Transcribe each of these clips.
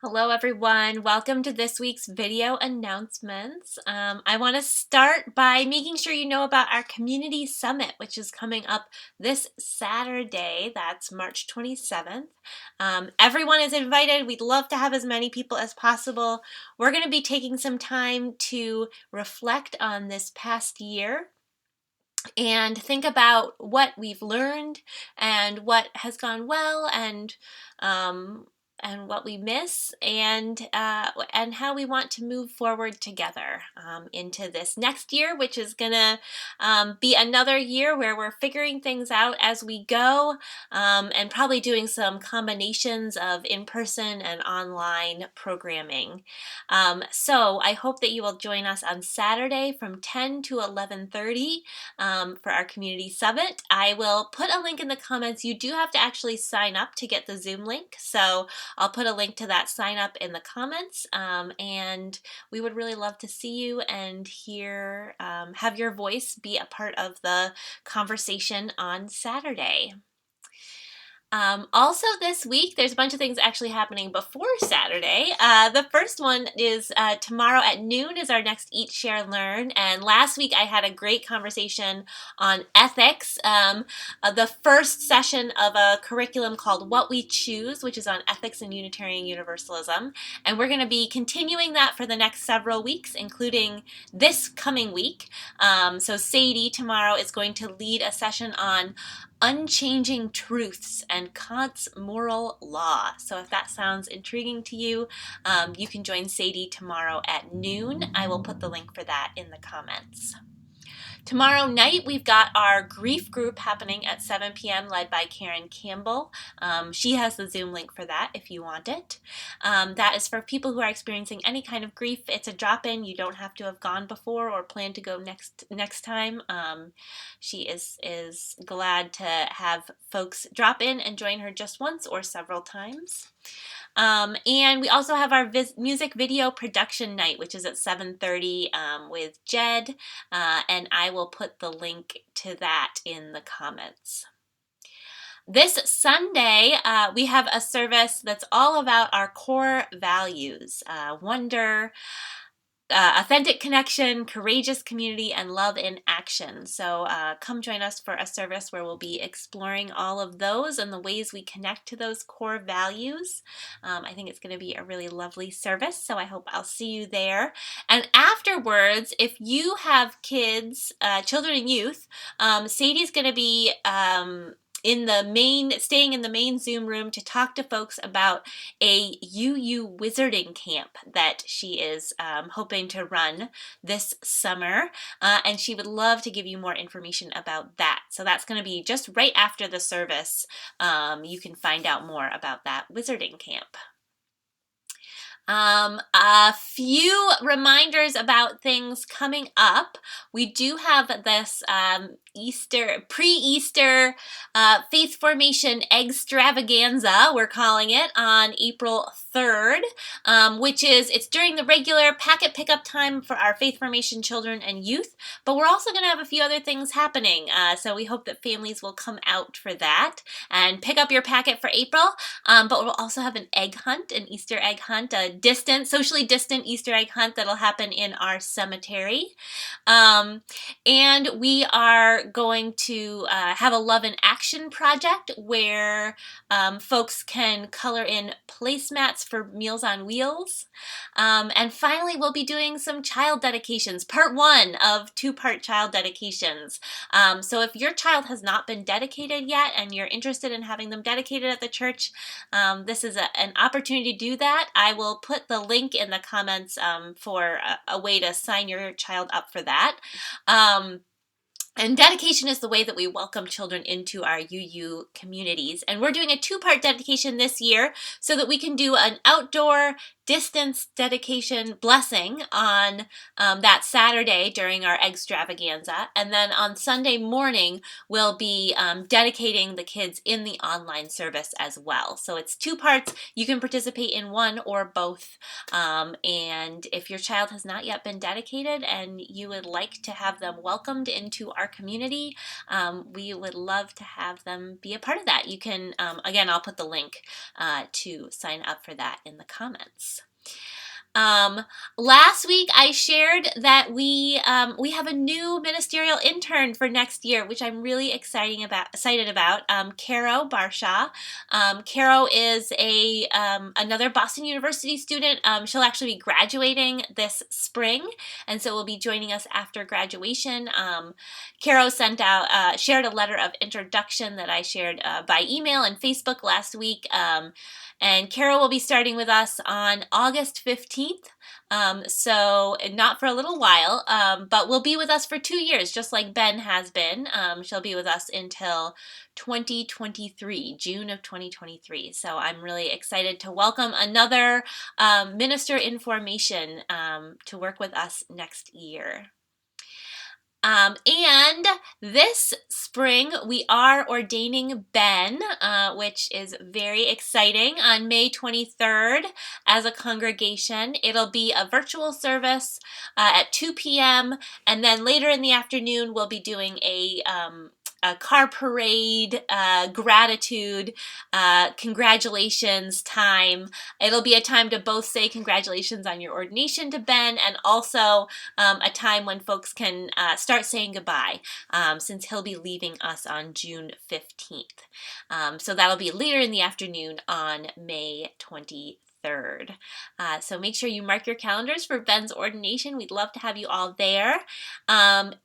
Hello everyone, welcome to this week's video announcements. I want to start by making sure you know about our community summit, which is coming up this Saturday. That's March 27th. Everyone is invited. We'd love to have as many people as possible. We're going to be taking some time to reflect on this past year and think about what we've learned and what has gone well um, and what we miss and how we want to move forward together into this next year, which is gonna be another year where we're figuring things out as we go and probably doing some combinations of in-person and online programming. So I hope that you will join us on Saturday from 10 to 11:30 for our community summit. I will put a link in the comments. You do have to actually sign up to get the Zoom link, so I'll put a link to that sign up in the comments, and we would really love to see you and hear, have your voice be a part of the conversation on Saturday. Also this week, there's a bunch of things actually happening before Saturday. The first one is tomorrow at noon is our next Eat, Share, Learn. And last week I had a great conversation on ethics. The first session of a curriculum called What We Choose, which is on ethics and Unitarian Universalism. And we're going to be continuing that for the next several weeks, including this coming week. So Sadie tomorrow is going to lead a session on Unchanging Truths and Kant's Moral Law. So if that sounds intriguing to you, you can join Sadie tomorrow at noon. I will put the link for that in the comments. Tomorrow night, we've got our grief group happening at 7 p.m. led by Karen Campbell. She has the Zoom link for that if you want it. That is for people who are experiencing any kind of grief. It's a drop-in. You don't have to have gone before or plan to go next time. She is glad to have folks drop in and join her just once or several times. And we also have our music video production night, which is at 7:30 with Jed, and I will put the link to that in the comments. This Sunday, we have a service that's all about our core values, wonder, authentic connection, courageous community, and love in action. So come join us for a service where we'll be exploring all of those and the ways we connect to those core values. I think it's going to be a really lovely service, so I hope I'll see you there. And afterwards, if you have kids, children and youth, Sadie's going to be staying in the main Zoom room to talk to folks about a UU wizarding camp that she is hoping to run this summer, and she would love to give you more information about that. So that's going to be just right after the service. You can find out more about that wizarding camp. A few reminders about things coming up. We do have this pre-Easter faith formation extravaganza, we're calling it, on April 3rd, it's during the regular packet pickup time for our faith formation children and youth, but we're also going to have a few other things happening, so we hope that families will come out for that and pick up your packet for April, but we'll also have an egg hunt, an Easter egg hunt, a socially distant Easter egg hunt that'll happen in our cemetery. And we are going to have a Love in Action project where folks can color in placemats for Meals on Wheels. And finally, we'll be doing some child dedications, part 1 of 2-part child dedications. So if your child has not been dedicated yet and you're interested in having them dedicated at the church, this is an opportunity to do that. I will put the link in the comments for a way to sign your child up for that. And dedication is the way that we welcome children into our UU communities. And we're doing a 2-part dedication this year so that we can do an outdoor distance dedication blessing on that Saturday during our extravaganza. And then on Sunday morning, we'll be dedicating the kids in the online service as well. So it's 2 parts. You can participate in one or both. And if your child has not yet been dedicated and you would like to have them welcomed into our community, we would love to have them be a part of that. You can, again, I'll put the link to sign up for that in the comments. Last week I shared that we have a new ministerial intern for next year, which I'm really excited about. Caro Barshaw. Caro is another Boston University student. She'll actually be graduating this spring, and so will be joining us after graduation. Caro shared a letter of introduction that I shared by email and Facebook last week. And Caro will be starting with us on August 15th, so not for a little while, but will be with us for 2 years, just like Ben has been. She'll be with us until 2023, June of 2023. So I'm really excited to welcome another minister in formation to work with us next year. And this spring, we are ordaining Ben, which is very exciting, on May 23rd as a congregation. It'll be a virtual service at 2 p.m. And then later in the afternoon, we'll be doing a car parade, gratitude, congratulations time. It'll be a time to both say congratulations on your ordination to Ben, and also a time when folks can start saying goodbye, since he'll be leaving us on June 15th. So that'll be later in the afternoon on May 23rd. So make sure you mark your calendars for Ben's ordination. We'd love to have you all there. And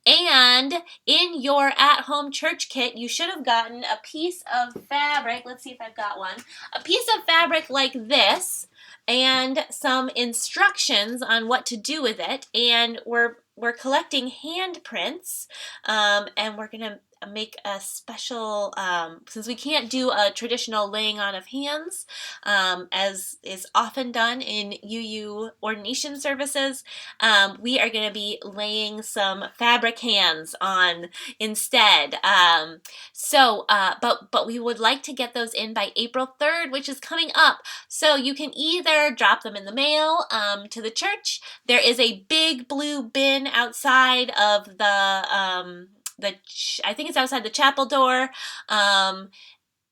in your at-home church kit, you should have gotten a piece of fabric. Let's see if I've got one. A piece of fabric like this, and some instructions on what to do with it. And we're collecting handprints, and we're gonna make a special, since we can't do a traditional laying on of hands, as is often done in UU ordination services, we are going to be laying some fabric hands on instead. But we would like to get those in by April 3rd, which is coming up. So you can either drop them in the mail to the church. There is a big blue bin outside of I think it's outside the chapel door,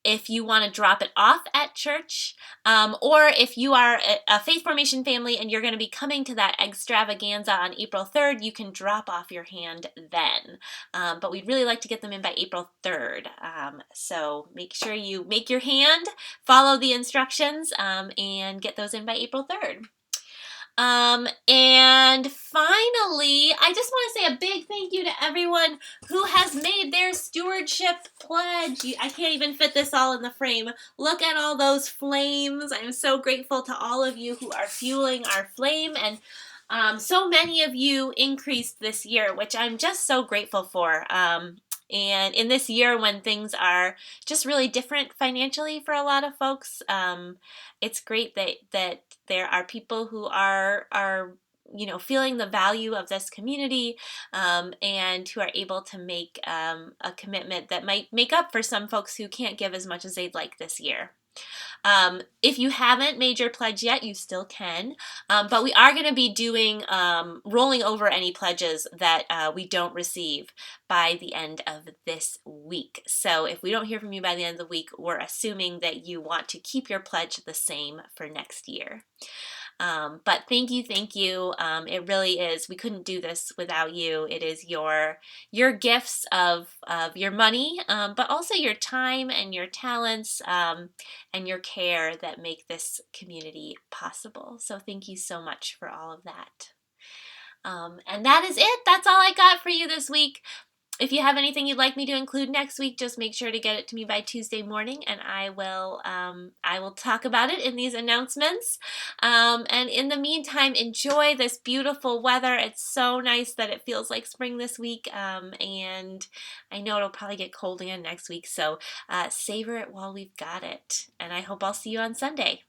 if you want to drop it off at church, or if you are a faith formation family and you're going to be coming to that extravaganza on April 3rd, you can drop off your hand then. But we'd really like to get them in by April 3rd. So make sure you make your hand, follow the instructions, and get those in by April 3rd. And finally, I just want to say a big thank you to everyone who has made their stewardship pledge. I can't even fit this all in the frame. Look at all those flames. I'm so grateful to all of you who are fueling our flame, and so many of you increased this year, which I'm just so grateful for. And in this year when things are just really different financially for a lot of folks, it's great that there are people who are feeling the value of this community, and who are able to make a commitment that might make up for some folks who can't give as much as they'd like this year. If you haven't made your pledge yet, you still can, but we are going to be doing rolling over any pledges that we don't receive by the end of this week. So if we don't hear from you by the end of the week, we're assuming that you want to keep your pledge the same for next year. But thank you. It really is. We couldn't do this without you. It is your gifts of your money, but also your time and your talents, and your care that make this community possible. So thank you so much for all of that. And that is it. That's all I got for you this week. If you have anything you'd like me to include next week, just make sure to get it to me by Tuesday morning, and I will talk about it in these announcements. And in the meantime, enjoy this beautiful weather. It's so nice that it feels like spring this week, and I know it'll probably get cold again next week, so savor it while we've got it. And I hope I'll see you on Sunday.